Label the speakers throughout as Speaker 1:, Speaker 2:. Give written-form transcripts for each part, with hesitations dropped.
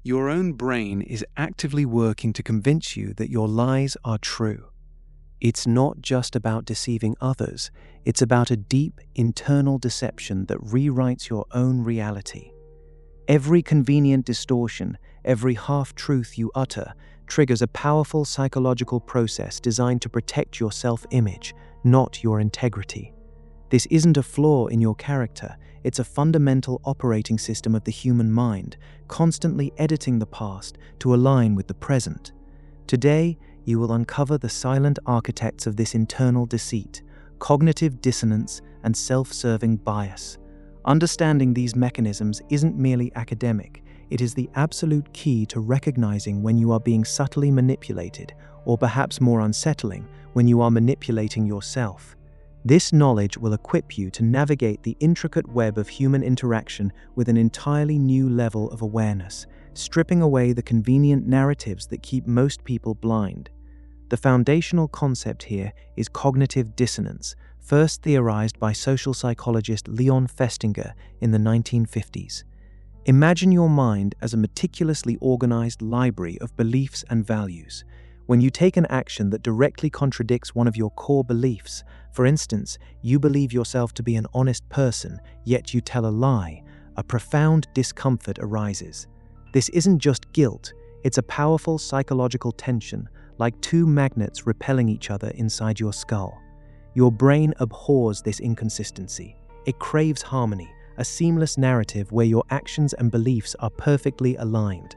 Speaker 1: Your own brain is actively working to convince you that your lies are true. It's not just about deceiving others, it's about a deep internal deception that rewrites your own reality. Every convenient distortion, every half-truth you utter, triggers a powerful psychological process designed to protect your self-image, not your integrity. This isn't a flaw in your character, it's a fundamental operating system of the human mind, constantly editing the past to align with the present. Today, you will uncover the silent architects of this internal deceit, cognitive dissonance, and self-serving bias. Understanding these mechanisms isn't merely academic, it is the absolute key to recognizing when you are being subtly manipulated, or perhaps more unsettling, when you are manipulating yourself. This knowledge will equip you to navigate the intricate web of human interaction with an entirely new level of awareness, stripping away the convenient narratives that keep most people blind. The foundational concept here is cognitive dissonance, first theorized by social psychologist Leon Festinger in the 1950s. Imagine your mind as a meticulously organized library of beliefs and values. When you take an action that directly contradicts one of your core beliefs, for instance, you believe yourself to be an honest person, yet you tell a lie, a profound discomfort arises. This isn't just guilt, it's a powerful psychological tension, like two magnets repelling each other inside your skull. Your brain abhors this inconsistency. It craves harmony, a seamless narrative where your actions and beliefs are perfectly aligned.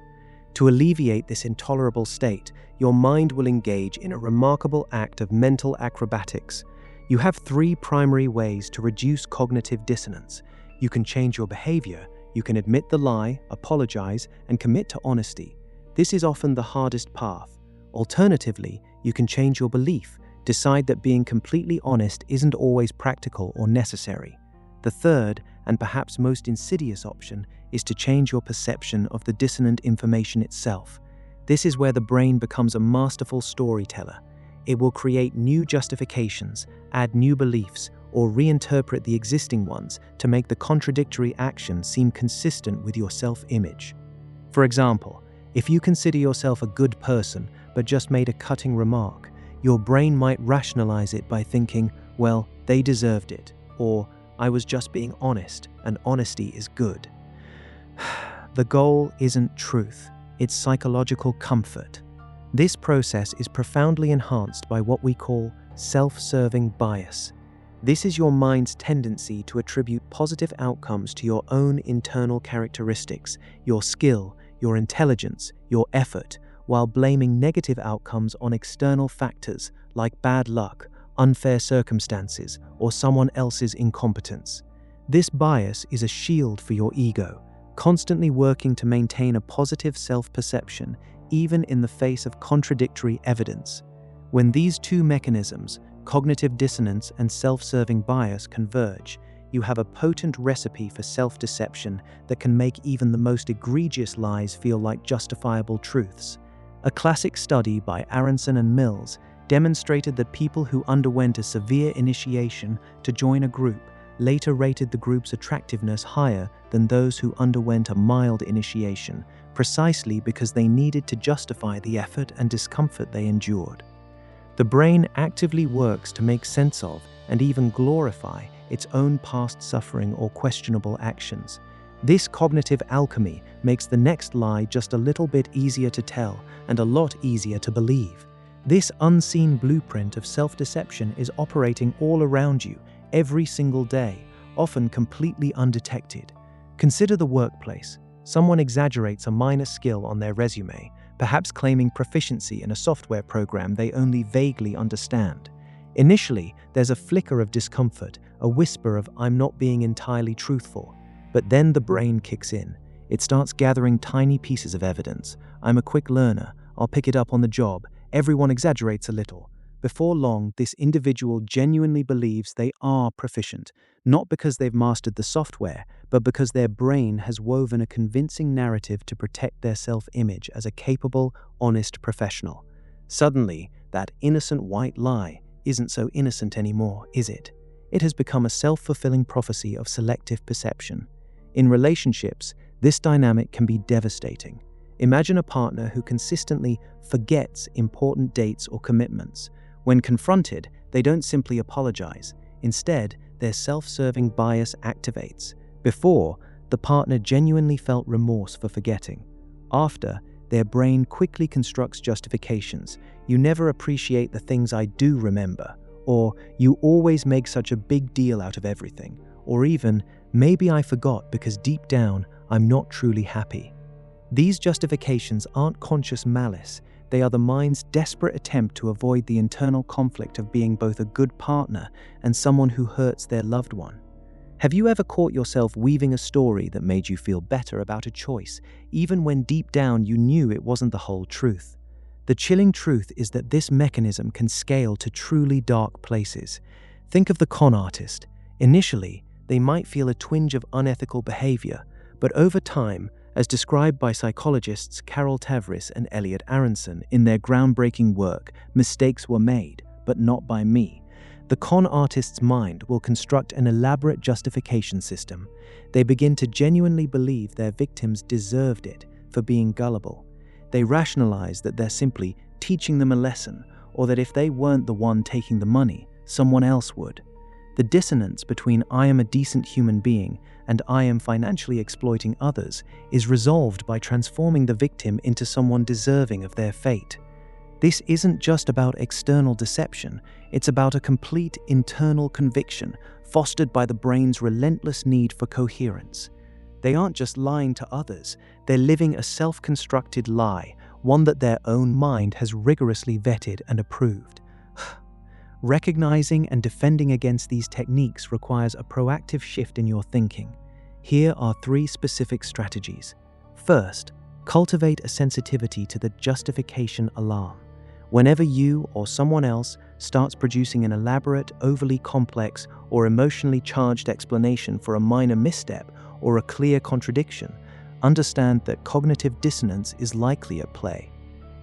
Speaker 1: To alleviate this intolerable state, your mind will engage in a remarkable act of mental acrobatics. You have three primary ways to reduce cognitive dissonance. You can change your behavior, you can admit the lie, apologize, and commit to honesty. This is often the hardest path. Alternatively, you can change your belief, decide that being completely honest isn't always practical or necessary. The third, and perhaps most insidious option, is to change your perception of the dissonant information itself. This is where the brain becomes a masterful storyteller. It will create new justifications, add new beliefs, or reinterpret the existing ones to make the contradictory action seem consistent with your self-image. For example, if you consider yourself a good person but just made a cutting remark, your brain might rationalize it by thinking, well, they deserved it, or I was just being honest, and honesty is good. The goal isn't truth, it's psychological comfort. This process is profoundly enhanced by what we call self-serving bias. This is your mind's tendency to attribute positive outcomes to your own internal characteristics, your skill, your intelligence, your effort, while blaming negative outcomes on external factors like bad luck, unfair circumstances, or someone else's incompetence. This bias is a shield for your ego, constantly working to maintain a positive self-perception even in the face of contradictory evidence. When these two mechanisms, cognitive dissonance and self-serving bias, converge, you have a potent recipe for self-deception that can make even the most egregious lies feel like justifiable truths. A classic study by Aronson and Mills demonstrated that people who underwent a severe initiation to join a group later rated the group's attractiveness higher than those who underwent a mild initiation, precisely because they needed to justify the effort and discomfort they endured. The brain actively works to make sense of and even glorify its own past suffering or questionable actions. This cognitive alchemy makes the next lie just a little bit easier to tell and a lot easier to believe. This unseen blueprint of self-deception is operating all around you, every single day, often completely undetected. Consider the workplace. Someone exaggerates a minor skill on their resume, perhaps claiming proficiency in a software program they only vaguely understand. Initially, there's a flicker of discomfort, a whisper of "I'm not being entirely truthful." But then the brain kicks in. It starts gathering tiny pieces of evidence. I'm a quick learner. I'll pick it up on the job. Everyone exaggerates a little. Before long, this individual genuinely believes they are proficient, not because they've mastered the software, but because their brain has woven a convincing narrative to protect their self-image as a capable, honest professional. Suddenly, that innocent white lie isn't so innocent anymore, is it? It has become a self-fulfilling prophecy of selective perception. In relationships, this dynamic can be devastating. Imagine a partner who consistently forgets important dates or commitments. When confronted, they don't simply apologize. Instead, their self-serving bias activates. Before, the partner genuinely felt remorse for forgetting. After, their brain quickly constructs justifications. You never appreciate the things I do remember, or you always make such a big deal out of everything, or even, maybe I forgot because deep down, I'm not truly happy. These justifications aren't conscious malice. They are the mind's desperate attempt to avoid the internal conflict of being both a good partner and someone who hurts their loved one. Have you ever caught yourself weaving a story that made you feel better about a choice, even when deep down you knew it wasn't the whole truth? The chilling truth is that this mechanism can scale to truly dark places. Think of the con artist. Initially, they might feel a twinge of unethical behavior, but over time, as described by psychologists Carol Tavris and Elliot Aronson in their groundbreaking work, Mistakes Were Made, But Not By Me, the con artist's mind will construct an elaborate justification system. They begin to genuinely believe their victims deserved it for being gullible. They rationalize that they're simply teaching them a lesson, or that if they weren't the one taking the money, someone else would. The dissonance between I am a decent human being and I am financially exploiting others is resolved by transforming the victim into someone deserving of their fate. This isn't just about external deception, it's about a complete internal conviction fostered by the brain's relentless need for coherence. They aren't just lying to others, they're living a self-constructed lie, one that their own mind has rigorously vetted and approved. Recognizing and defending against these techniques requires a proactive shift in your thinking. Here are 3 specific strategies. First, cultivate a sensitivity to the justification alarm. Whenever you or someone else starts producing an elaborate, overly complex, or emotionally charged explanation for a minor misstep or a clear contradiction, understand that cognitive dissonance is likely at play.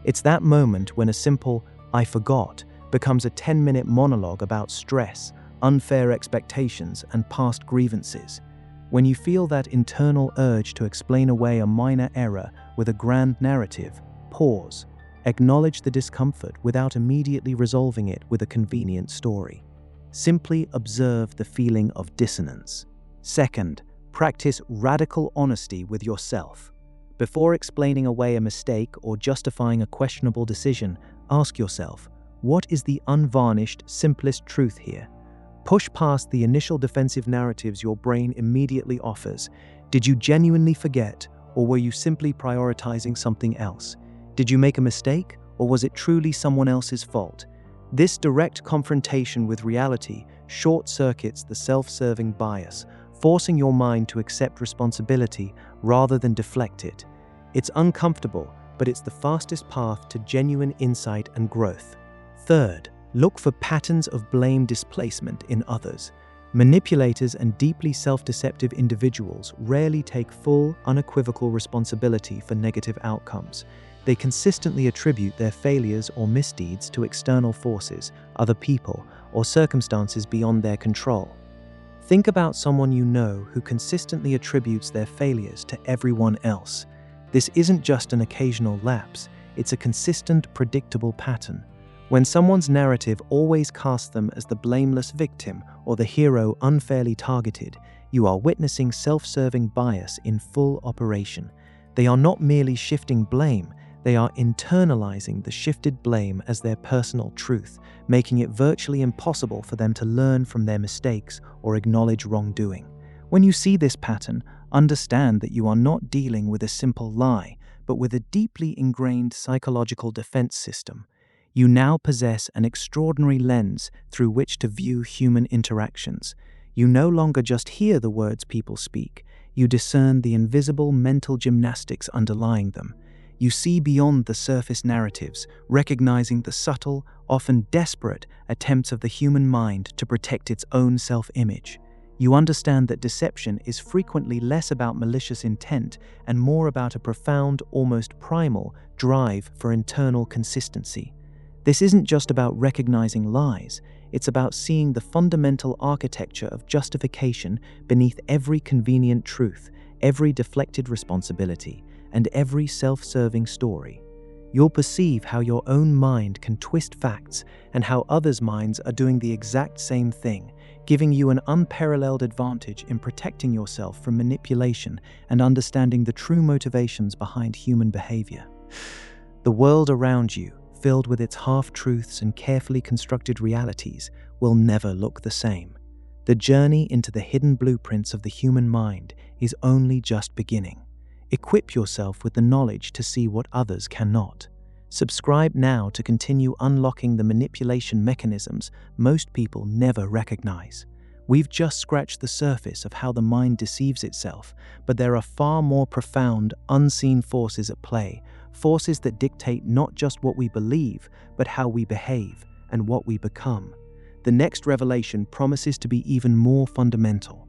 Speaker 1: It's that moment when a simple, "I forgot," becomes a 10-minute monologue about stress, unfair expectations, and past grievances. When you feel that internal urge to explain away a minor error with a grand narrative, pause. Acknowledge the discomfort without immediately resolving it with a convenient story. Simply observe the feeling of dissonance. Second, practice radical honesty with yourself. Before explaining away a mistake or justifying a questionable decision, ask yourself, what is the unvarnished, simplest truth here? Push past the initial defensive narratives your brain immediately offers. Did you genuinely forget, or were you simply prioritizing something else? Did you make a mistake, or was it truly someone else's fault? This direct confrontation with reality short-circuits the self-serving bias, forcing your mind to accept responsibility rather than deflect it. It's uncomfortable, but it's the fastest path to genuine insight and growth. Third, look for patterns of blame displacement in others. Manipulators and deeply self-deceptive individuals rarely take full, unequivocal responsibility for negative outcomes. They consistently attribute their failures or misdeeds to external forces, other people, or circumstances beyond their control. Think about someone you know who consistently attributes their failures to everyone else. This isn't just an occasional lapse, it's a consistent, predictable pattern. When someone's narrative always casts them as the blameless victim or the hero unfairly targeted, you are witnessing self-serving bias in full operation. They are not merely shifting blame, they are internalizing the shifted blame as their personal truth, making it virtually impossible for them to learn from their mistakes or acknowledge wrongdoing. When you see this pattern, understand that you are not dealing with a simple lie, but with a deeply ingrained psychological defense system. You now possess an extraordinary lens through which to view human interactions. You no longer just hear the words people speak, you discern the invisible mental gymnastics underlying them. You see beyond the surface narratives, recognizing the subtle, often desperate attempts of the human mind to protect its own self-image. You understand that deception is frequently less about malicious intent and more about a profound, almost primal, drive for internal consistency. This isn't just about recognizing lies, it's about seeing the fundamental architecture of justification beneath every convenient truth, every deflected responsibility, and every self-serving story. You'll perceive how your own mind can twist facts and how others' minds are doing the exact same thing, giving you an unparalleled advantage in protecting yourself from manipulation and understanding the true motivations behind human behavior. The world around you, filled with its half-truths and carefully constructed realities, will never look the same. The journey into the hidden blueprints of the human mind is only just beginning. Equip yourself with the knowledge to see what others cannot. Subscribe now to continue unlocking the manipulation mechanisms most people never recognize. We've just scratched the surface of how the mind deceives itself, but there are far more profound, unseen forces at play, forces that dictate not just what we believe, but how we behave and what we become. The next revelation promises to be even more fundamental.